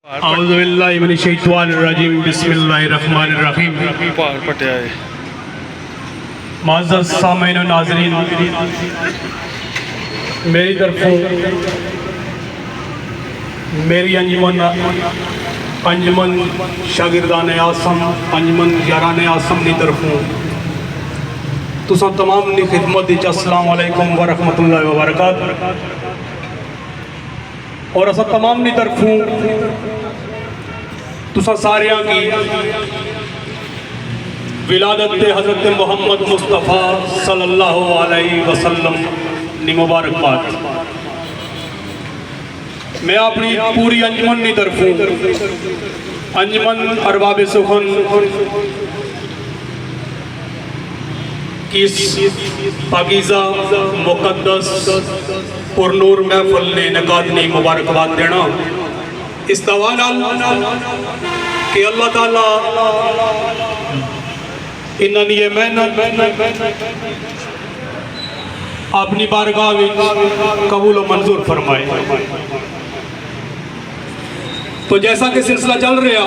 औज़ुबिल्लाहि मिनश्शैतानिर्रजीम बिस्मिल्लाहिर्रहमानिर्रहीम। मुअज़्ज़ज़ सामीईन व नाज़रीन, मेरी तरफों मेरी अंजुमन शागिर्दान आसम अंजुमन यारान आसम की तरफों तुसां तमाम की खिदमत अस्सलामु अलैकुम व रहमतुल्लाहि व बरकातहू। और असा तमाम की तरफों तुसा सारियां की विलादत हज़रत मोहम्मद मुस्तफ़ा सल्लल्लाहु अलैहि वसल्लम नी मुबारकबाद। मैं अपनी पूरी अंजुमन की तरफों अंजुमन अरबाब सुखन की इस पाकीज़ा मुक़द्दस पुरनूर महफिल ने इनेकाद ने मुबारकबाद देना इस दवा कि अल्लाह ताला इन्होंने ये मेहनत अपनी बारगाह में कबूल और मंजूर फरमाए। तो जैसा कि सिलसिला चल रहा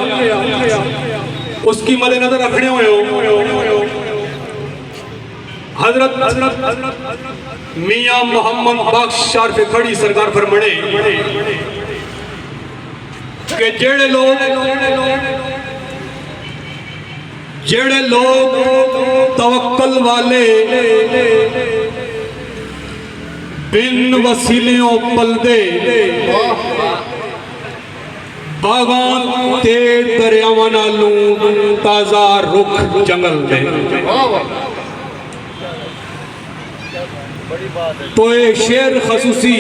उसकी मद्देनजर रखने हुए हजरत मियाँ मोहम्मद बख्श शारफ खड़ी सरकार फरमाने कि जेड़े लोग तवक्कल वाले बिन वसीलियों पलदे बागान ते दरियावां नालों ताज़ा रुख जंगल दे। तो एक शेर खसूसी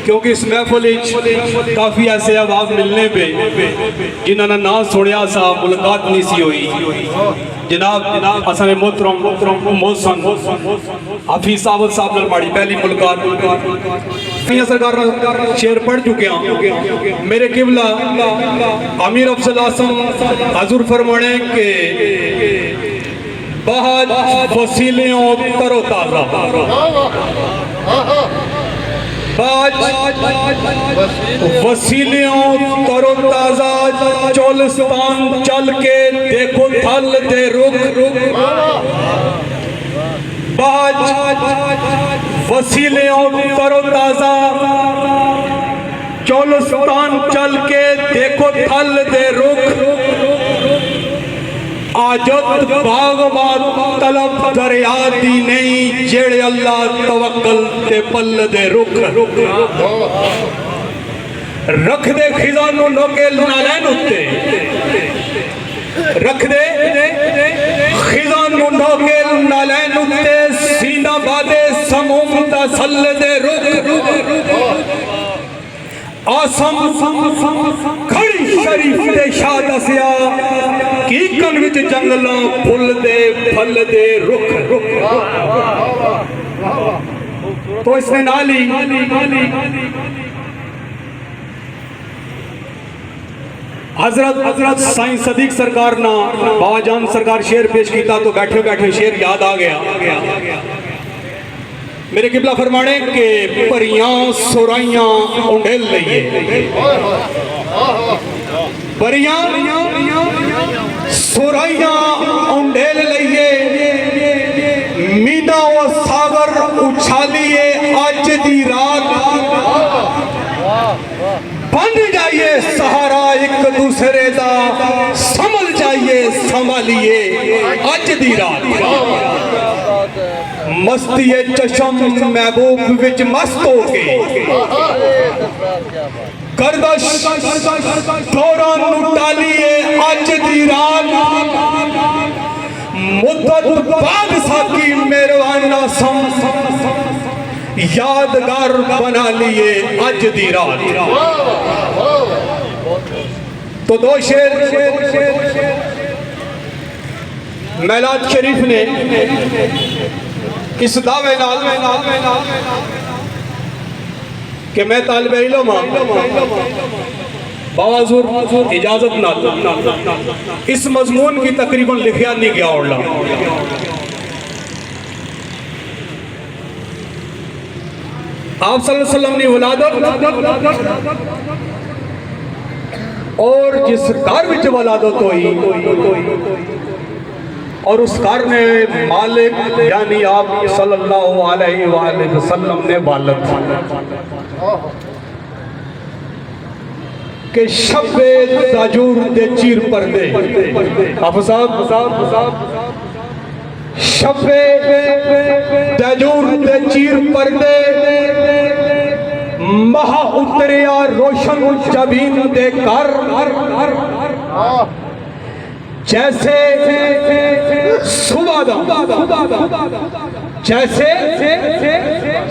क्योंकि इस महफिल काफ़ी ऐसे अहबाब मिलने पे जिन्होंने ना सुनिया सा मुलाकात नहीं सी हुई। जनाब असल मोहतरम मोहसन हफीज सावत साहब नलमाड़ी पहली मुलाकात सरकार शेर पढ़ चुके हैं। मेरे किबला अमीर अफजल आसम हजूर फरमाने के बहुत वसीलियों तरोताज़ा वसीलियों तरोताज़ा चोलिस्तान चल के देखो थल दे रुख वसीलियों तरोताज़ा चोलिस्तान चल के देखो थल दे रुख आजत बागबाद तलब दरिया दी नहीं जेड़े अल्लाह तवक्कल ते पल दे रुख रख दे खिजानू नोकेल नालैन उत्ते रख दे खिजानू नोकेल नालैन उत्ते सीना बादे समूम दा सल दे रुख आसम खड़ी शरीफ दे शाह दसिया की कन विच जंगलों फुल दे फल दे रुख तो इसने नाली हजरत साईं सदीक सरकार ना बाबाजान सरकार शेर पेश किया तो बैठे बैठे शेर याद आ गया। मेरे किबला फरमाने के परियां सुराइयां उंडेल लइए परियां सुराइयां उंडेल लइए मीना व सागर उछालिए आज दी रात बन जाइए सहारा एक दूसरे दा संभल जाइए संभालिए आज दी रात मस्ती चशम महबूब विच मस्त हो के करदश दौरान टालिए अज दी रात मुद्दत बाद साकी मेहरबाना सम यादगार बना लिए अज दी रात। तो दो शेर मेलाद शरीफ ने इस दावे कि मैं तालिब इल्म बावजूद इजाजत ना इस मजमून की तकरीबन लिखिया नहीं गया और आप सल्लल्लाहु अलैहि वसल्लम ने विलादत और जिस घर विच वलादत हुई और उस घर ने मालिक यानी आप सल्लल्लाहु अलैहि वसल्लम ने वालद के शब्बे ताजूर दे चीर पर्दे आप साहब शब्बे ताजूर दे चीर पर्दे महा उतरिया रोशन जबीन दे कर जैसे सुबह जैसे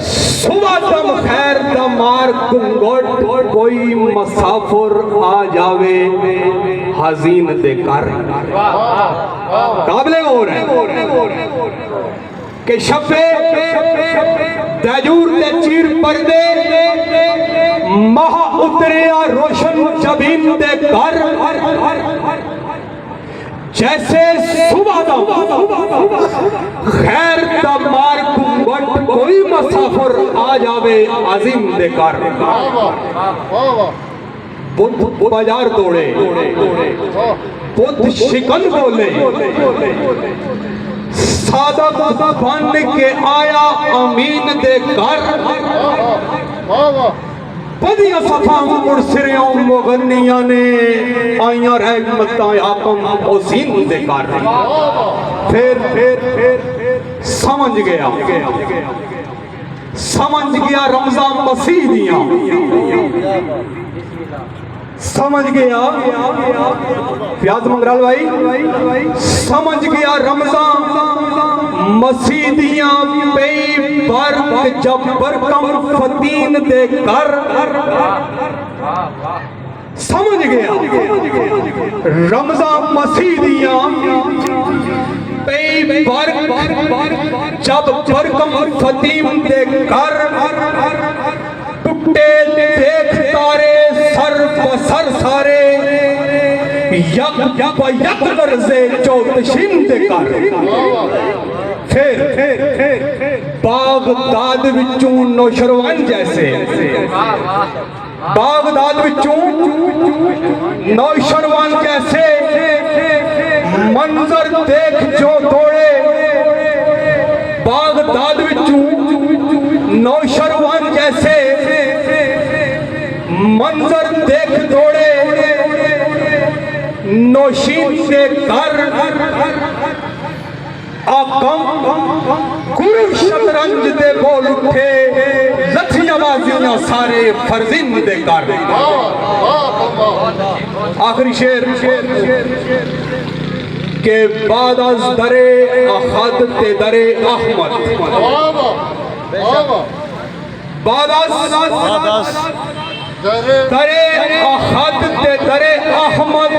सुबह दम खैर दमार कुंगोट कोई मुसाफिर आ जावे हजीन दे कर काबले हो रहे के शब्बे ताजूर दे चीर पर्दे महा उतरिया रोशन जबीन दे घर जैसे सुबह खैर तमार कुंबट कोई मुसाफिर आ जावे अजीम दे घर बुद्ध बाजार तोड़े बुद्ध शिकन बोले सादक बन के आया अमीन दे घर बदिया सफा मुरसरियों मुगन्निया ने आइया रहमतां आकम ओसीन दे कर फिर समझ गया रमजान मसीह दियां समझ गया प्याज मंगराल भाई समझ गया रमजान मसीदियां पे बर्क जब बरकम फतीन दे कर समझ गया रमजान मसीदियां पे बर्क जब बरकम फतीन दे कर टूटे देख तारे सर बसर सारे यक यक लर्ज़े चौतशिन दे कर फिर बागदाद विचों नौशरवान जैसे बागदाद विचों नौशरवान जैसे मंजर देख जो दौड़े बागदाद विचों नौशरवान जैसे मंजर देख दौड़े नौशीन से घर आकम गुरु शतरंज दे बोल उठे लठियां बाजियां सारे फर्जिन दे कर आखिरी शेर के बाद अज दरे अहद ते दरे अहमद बाद अज दरे अहद ते दरे अहमद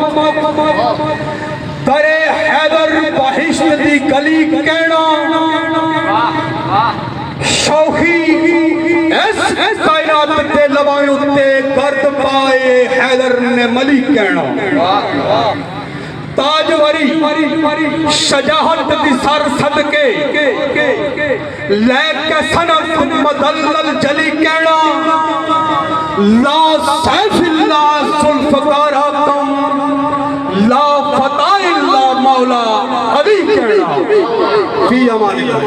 दरे हैदर बहिश्त दी गली कहना शौखी इस कायनात दे लवां उत्ते गर्द पाए हैदर ने मलिक कहना ताजवरी शजाहत दी सर सदके लेके सनत मदल्लल जली कहना ला सैफिल्ला सुल्फकार कम ला फता इल्ला मौला अली कहना फी अमानिल्लाह।